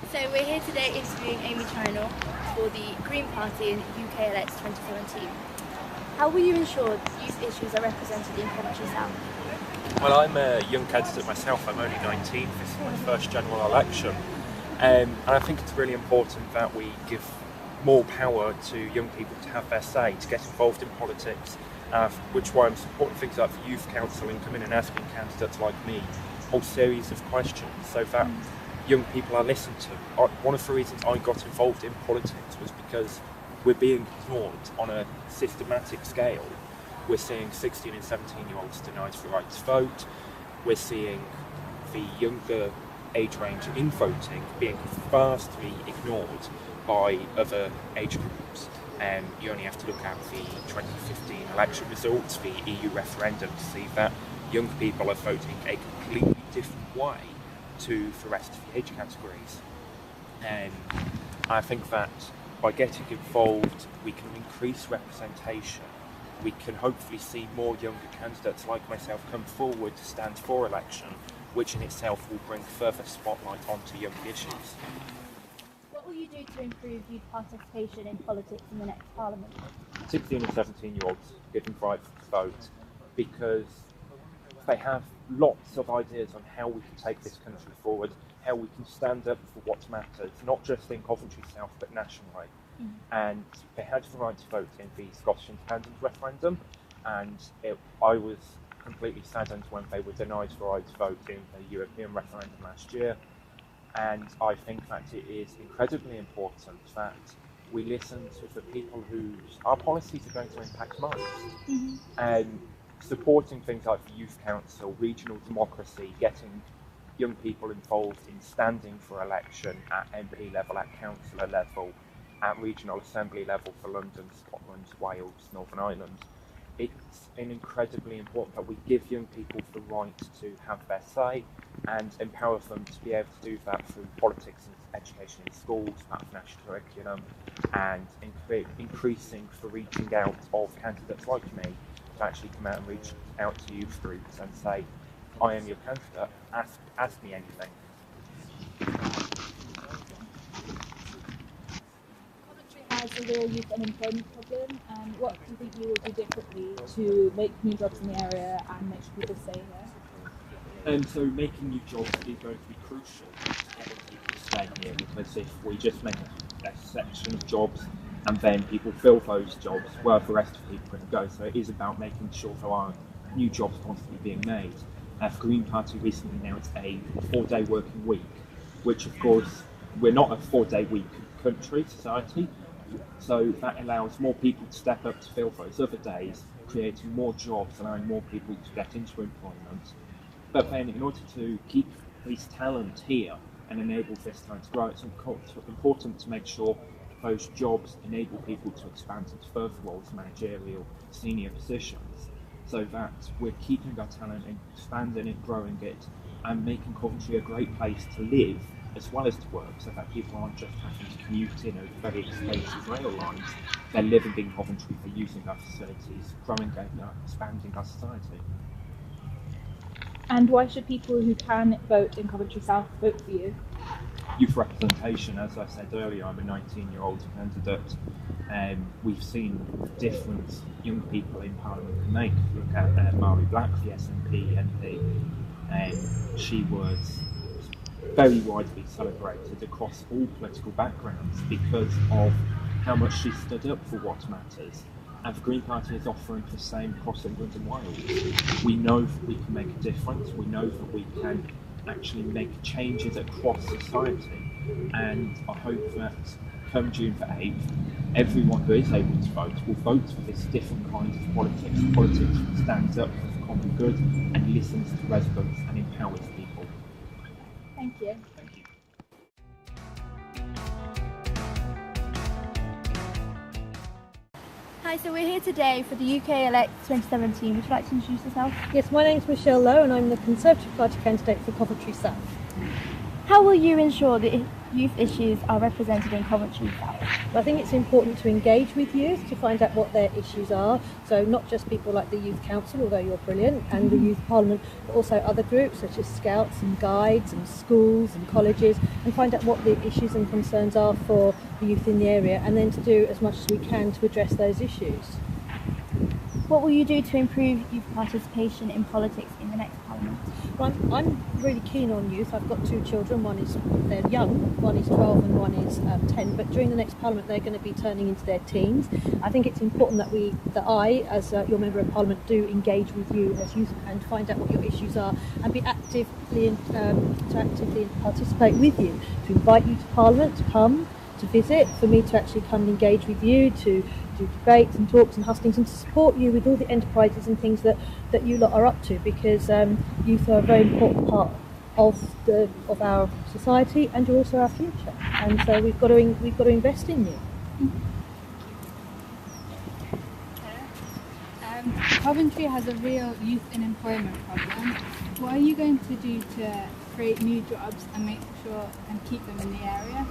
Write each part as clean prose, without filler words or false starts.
So we're here today interviewing Amy China for the Green Party in UK Elects 2017. How will you ensure youth issues are represented in Coventry South? Well, I'm a young candidate myself. I'm only 19. This is my first general election. And I think it's really important that we give more power to young people to have their say, to get involved in politics, which is why I'm supporting things like the Youth Council and coming and asking candidates like me a whole series of questions so that young people are listened to. One of the reasons I got involved in politics was because we're being ignored on a systematic scale. We're seeing 16 and 17-year-olds denied the right to vote. We're seeing the younger age range in voting being vastly ignored by other age groups. You only have to look at the 2015 election results, the EU referendum, to see that young people are voting a completely different way to the rest of the age categories. And I think that by getting involved, we can increase representation. We can hopefully see more younger candidates like myself come forward to stand for election, which in itself will bring further spotlight onto young issues. What will you do to improve youth participation in politics in the next Parliament? 16 and 17-year-olds given the right to vote because they have lots of ideas on how we can take this country forward, how we can stand up for what matters, not just in Coventry South but nationally. And they had the right to vote in the Scottish independence referendum, and I was completely saddened when they were denied the right to vote in the European referendum last year. And I think that it is incredibly important that we listen to the people whose our policies are going to impact most. And supporting things like the Youth Council, regional democracy, getting young people involved in standing for election at MP level, at councillor level, at regional assembly level for London, Scotland, Wales, Northern Ireland. It's incredibly important that we give young people the right to have their say and empower them to be able to do that through politics and education in schools, that national curriculum, and increasing the reaching out of candidates like me to actually come out and reach out to youth groups and say, I am your candidate, ask me anything. Has a real youth unemployment problem, and what do you think you will do differently to make new jobs in the area and make sure people stay here? So making new jobs is going to be crucial to getting people to stay here, because if we just make a section of jobs and then people fill those jobs, where the rest of people are going to go. So it is about making sure there are new jobs constantly being made. The Green Party recently announced a 4-day working week, which of course we're not a 4-day week society. So that allows more people to step up to fill those other days, creating more jobs, allowing more people to get into employment. But then in order to keep this talent here and enable this talent to grow, it's important to make sure those jobs enable people to expand into further roles, managerial, senior positions, so that we're keeping our talent and expanding it, growing it, and making Coventry a great place to live as well as to work, so that people aren't just having to commute in over very expensive rail lines. They're living in Coventry, they're using our facilities, growing and expanding our society. And why should people who can vote in Coventry South vote for you? Youth representation, as I said earlier, I'm a 19-year-old candidate, and we've seen the difference young people in Parliament can make. Look at Mary Black, the SNP MP, and she was very widely celebrated across all political backgrounds because of how much she stood up for what matters. And the Green Party is offering the same across England and Wales. We know that we can make a difference, we know that we can actually make changes across society, and I hope that come June the 8th, everyone who is able to vote will vote for this different kind of politics that stands up for the common good and listens to residents and empowers people. Thank you. Thank you. Hi, so we're here today for the UK Elect 2017. Would you like to introduce yourself? Yes, my name's Michelle Lowe and I'm the Conservative Party candidate for Coventry South. How will you ensure that youth issues are represented in Coventry South? I think it's important to engage with youth to find out what their issues are. So not just people like the Youth Council, although you're brilliant, and the Youth Parliament, but also other groups such as Scouts and Guides and schools and colleges, and find out what the issues and concerns are for the youth in the area, and then to do as much as we can to address those issues. What will you do to improve youth participation in politics in the next Parliament? Well, I'm really keen on youth. I've got two children. They're young, one is 12 and one is 10. But during the next Parliament, they're going to be turning into their teens. I think it's important that I, as your member of Parliament, do engage with you as youth and find out what your issues are, and be actively participate with you, to invite you to Parliament, to come, to visit, for me to actually come and engage with you, to do debates and talks and hustings, and to support you with all the enterprises and things that you lot are up to, because youth are a very important part of our society, and you're also our future, and so we've got to invest in you. Coventry has a real youth unemployment problem. What are you going to do to create new jobs and make sure and keep them in the area?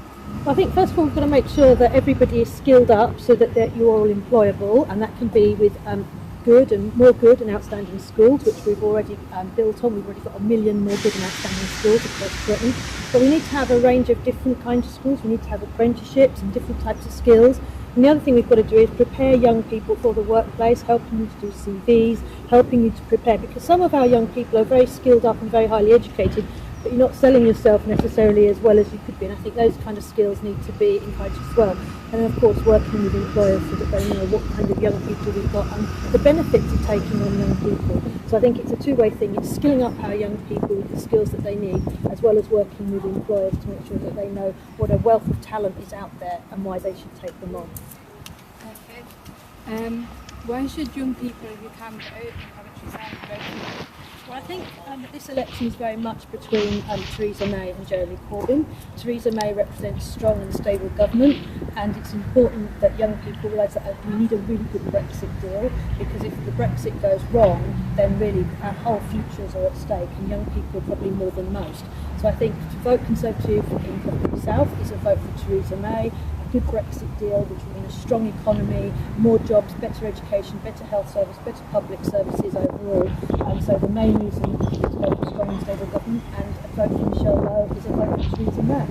I think first of all we've got to make sure that everybody is skilled up so that you're all employable, and that can be with good and outstanding schools, which we've already built on. We've already got 1 million more good and outstanding schools across Britain. But we need to have a range of different kinds of schools. We need to have apprenticeships and different types of skills. And the other thing we've got to do is prepare young people for the workplace, helping you to do CVs, helping you to prepare, because some of our young people are very skilled up and very highly educated, but you're not selling yourself necessarily as well as you could be, and I think those kind of skills need to be encouraged as well. And then of course working with employers so that they know what kind of young people we've got and the benefits of taking on young people. So I think it's a two-way thing. It's skilling up our young people with the skills that they need, as well as working with employers to make sure that they know what a wealth of talent is out there and why they should take them on. Okay. Why should young people who can vote in Coventry South vote? Well, I think this election is very much between Theresa May and Jeremy Corbyn. Theresa May represents strong and stable government, and it's important that young people realise that we need a really good Brexit deal, because if the Brexit goes wrong, then really our whole futures are at stake, and young people probably more than most. So I think to vote Conservative in Coventry South is a vote for Theresa May. Good Brexit deal, which will mean a strong economy, more jobs, better education, better health service, better public services overall. And so the main reason is to vote for strong and stable government, and a vote for Michelle Lowe is a vote for Theresa May.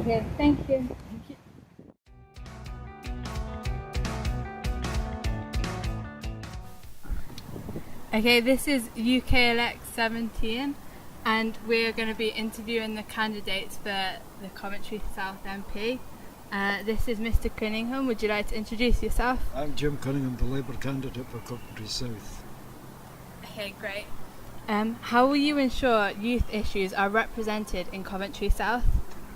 Okay, thank you. Okay, this is UK Elect 17, and we're going to be interviewing the candidates for the Coventry South MP. This is Mr. Cunningham. Would you like to introduce yourself? I'm Jim Cunningham, the Labour candidate for Coventry South. Okay, great. How will you ensure youth issues are represented in Coventry South?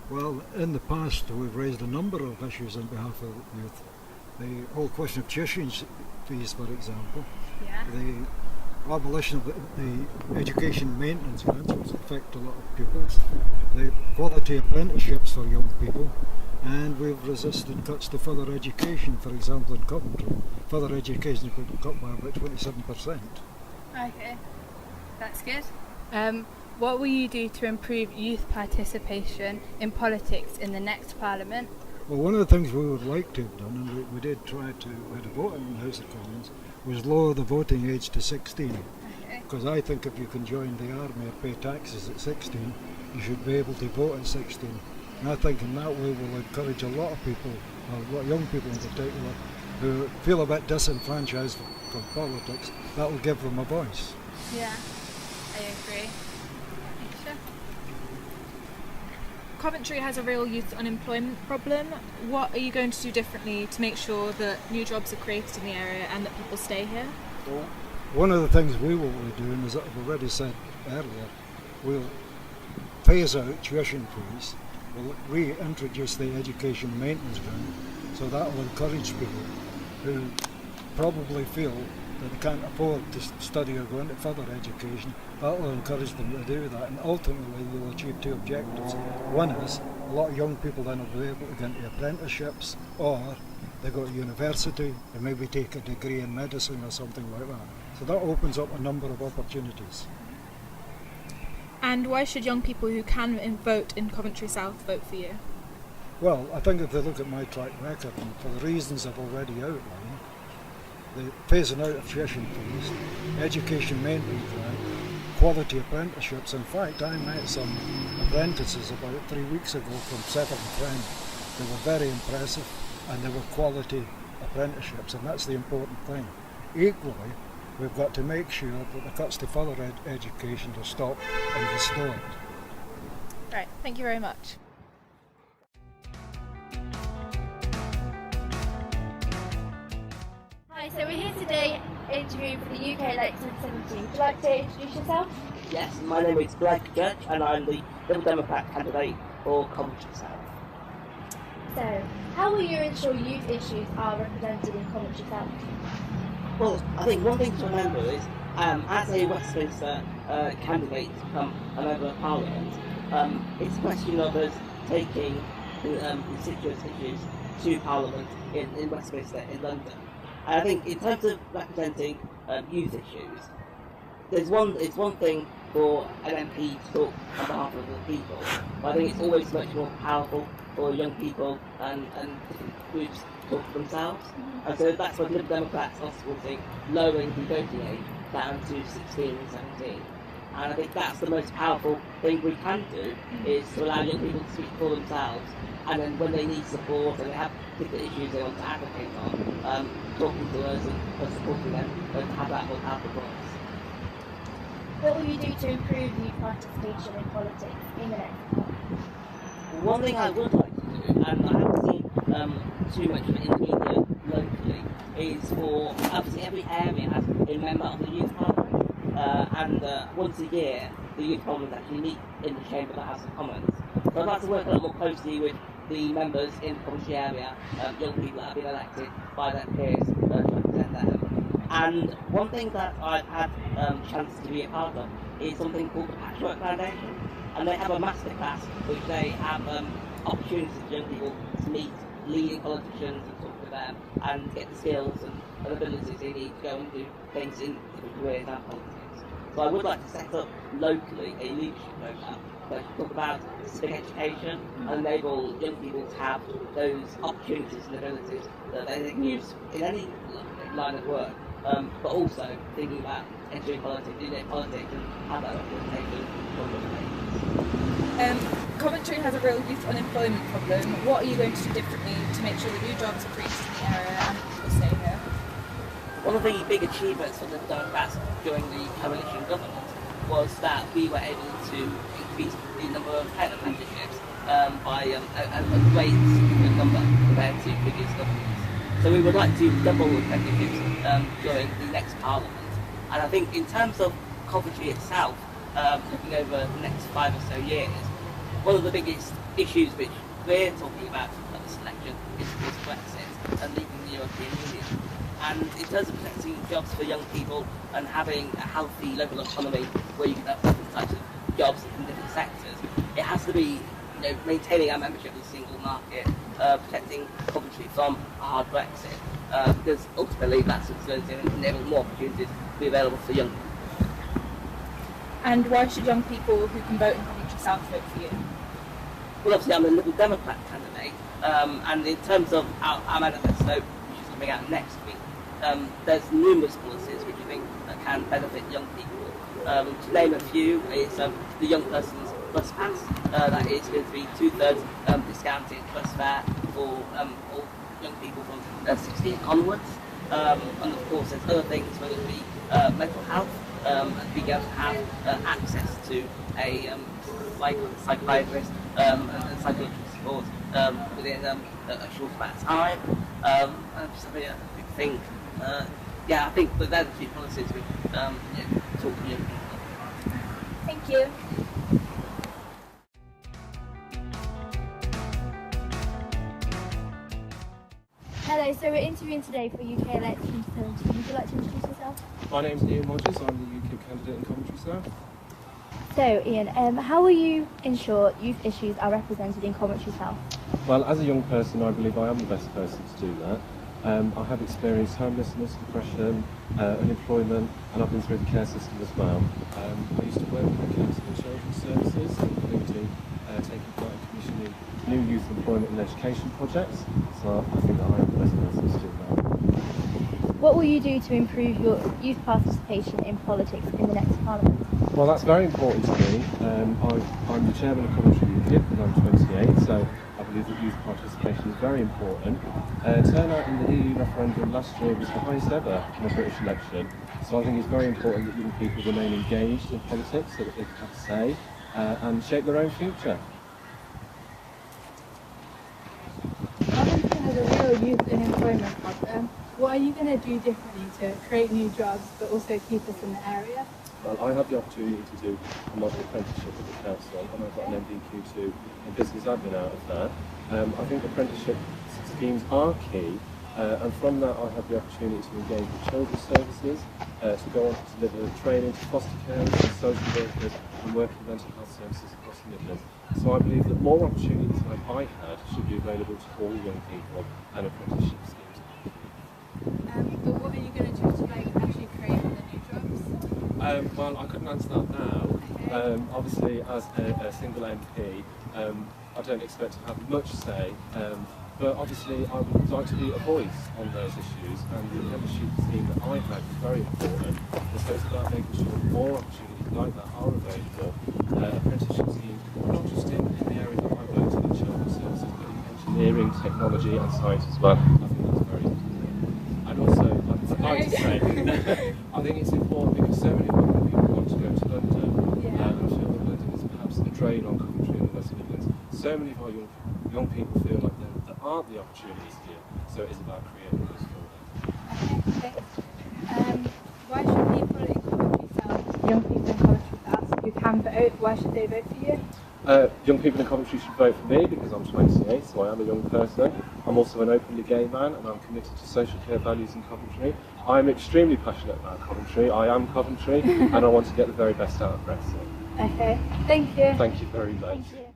Well, in the past we've raised a number of issues on behalf of youth. The whole question of tuition fees, for example. Yeah. The abolition of the education maintenance grants, which affect a lot of pupils. The quality apprenticeships for young people. And we've resisted cuts to further education, for example in Coventry. Further education has been cut by about 27%. Okay, that's good. What will you do to improve youth participation in politics in the next Parliament? Well, one of the things we would like to have done, and we did try to vote in the House of Commons, was lower the voting age to 16. Okay. Because I think if you can join the army or pay taxes at 16, you should be able to vote at 16. And I think in that way we'll encourage a lot of people, a lot of young people in particular, who feel a bit disenfranchised from politics. That will give them a voice. Yeah, I agree. Isha? Coventry has a real youth unemployment problem. What are you going to do differently to make sure that new jobs are created in the area and that people stay here? Well, one of the things we will be doing, as I've already said earlier, we'll phase out tuition fees. We'll reintroduce the education maintenance grant, so that will encourage people who probably feel that they can't afford to study or go into further education. That will encourage them to do that, and ultimately we'll achieve two objectives. One is a lot of young people then will be able to get into apprenticeships, or they go to university and maybe take a degree in medicine or something like that. So that opens up a number of opportunities. And why should young people who can vote in Coventry South vote for you? Well, I think if they look at my track record, and for the reasons I've already outlined, the phasing out of tuition fees, education maintenance grant, quality apprenticeships. In fact, I met some apprentices about 3 weeks ago from Severn. They were very impressive, and they were quality apprenticeships, and that's the important thing. Equally, we've got to make sure that the cuts to further education are stopped and restored. Right, thank you very much. Hi, so we're here today interviewing for the UK Elect 2017. Would you like to introduce yourself? Yes, my name is Blake Judge and I'm the Liberal Democrat candidate for Coventry South. So, how will you ensure youth issues are represented in Coventry South? Well, I think one thing to remember is, as a Westminster candidate to become a Member of Parliament, it's a question of us taking constituent issues to Parliament in Westminster, in London. And I think in terms of representing youth issues, it's one thing for an MP to talk on behalf of the people, but I think it's always much more powerful for young people and different groups to talk for themselves. And so that's why Liberal Democrats are supporting lowering the voting age down to 16 and 17. And I think that's the most powerful thing we can do, is to allow young people to speak for themselves, and then when they need support and they have particular issues they want to advocate on, talking to us and supporting them, and have that more powerful voice. What will you do to improve youth participation in politics in the next month? One thing I would like to do, and I haven't seen too much of it in the media locally, is for obviously every area has a member of the youth parliament, and once a year the youth parliament actually meet in the chamber of the House of Commons. So I'd like to work a lot more closely with the members in the Coventry area, young people that have been elected by their peers to represent them. And one thing that I've had chance to be a part of is something called the Patchwork Foundation, and they have a masterclass which they have opportunities for young people to meet leading politicians and talk to them and get the skills and abilities they need to go and do things in different careers and politics. So I would like to set up locally a leadership programme that can talk about civic education and enable young people to have those opportunities and abilities that they can use in any line of work. But also thinking about entering politics, and have that representation from Coventry has a real youth unemployment problem. What are you going to do differently to make sure that new jobs are created in the area and people stay here? One of the big achievements of the Democrats during the coalition government was that we were able to increase the number of head apprenticeships by a great significant number compared to previous governments. So we would like to double apprenticeships during the next Parliament. And I think in terms of Coventry itself, looking over the next 5 or so years, one of the biggest issues which we're talking about at this election is Brexit and leaving the European Union. And in terms of protecting jobs for young people and having a healthy local economy where you can have different types of jobs in different sectors, it has to be maintaining our membership of the single market, protecting Coventry from a hard Brexit, because ultimately that's what's going to enable more opportunities to be available for young people. And why should young people who can vote in Coventry South vote for you? Well, obviously I'm a Liberal Democrat candidate, and in terms of our manifesto, which is coming out next week, there's numerous policies which I think can benefit young people. To name a few is the Young Person's Bus Pass, that is going to be 2/3 discounted bus fare for all young people from 16 onwards. And of course there's other things, whether it be mental health, and being able to have access to a psychiatrist and psychological support within a short amount of time. And just having a big think. I think that they're the two policies we talk to young people. Thank you. Hello, so we're interviewing today for UK Elect 2017. Would you like to introduce yourself? My name's Ian Rogers, I'm the UK candidate in Coventry South. So, Ian, how will you ensure youth issues are represented in Coventry South? Well, as a young person, I believe I am the best person to do that. I have experienced homelessness, depression, unemployment, and I've been through the care system as well. I used to work in the Council and Children's Services, including taking part in commissioning new youth employment and education projects, so I think that I am the best person to do that. What will you do to improve your youth participation in politics in the next Parliament? Well, that's very important to me. I'm the chairman of Coventry UKIP and I'm 28, so I believe that youth participation is very important. Turnout in the EU referendum last year was the highest ever in a British election, so I think it's very important that young people remain engaged in politics so that they can have a say and shape their own future. Coventry has a real youth unemployment problem. What are you going to do differently to create new jobs but also keep us in the area? Well, I had the opportunity to do a model apprenticeship at the council and I got an MBQ2 in business admin out of that. I think apprenticeship schemes are key and from that I had the opportunity to engage with children's services, to go on to deliver training to foster carers and social workers and work in mental health services across the Midlands. So I believe that more opportunities like I had should be available to all young people and apprenticeship schemes. But what are you going to do to actually create the new jobs? Well, I couldn't answer that now. Obviously, as a single MP, I don't expect to have much say, but obviously I would like to be a voice on those issues, and the membership scheme that I had is very important. And so it's about making sure more opportunities like that are available. Apprenticeship schemes, not just in the area that I worked in children's services, but in engineering, technology and science as well. I think that's very important. And also, I'd like to say, I think it's important because so many young people want to go to London, and I feel that London is perhaps a drain on Coventry and the West Midlands. So many of our young people feel like there aren't the opportunities here, so it is about creating those for them. Okay. Why should people in Coventry South, young people in Coventry South who can vote, why should they vote for you? Young people in Coventry should vote for me because I'm 28, so I am a young person. I'm also an openly gay man and I'm committed to social care values in Coventry. I'm extremely passionate about Coventry. I am Coventry and I want to get the very best out of Brexit. Okay, thank you. Thank you very much. Thank you.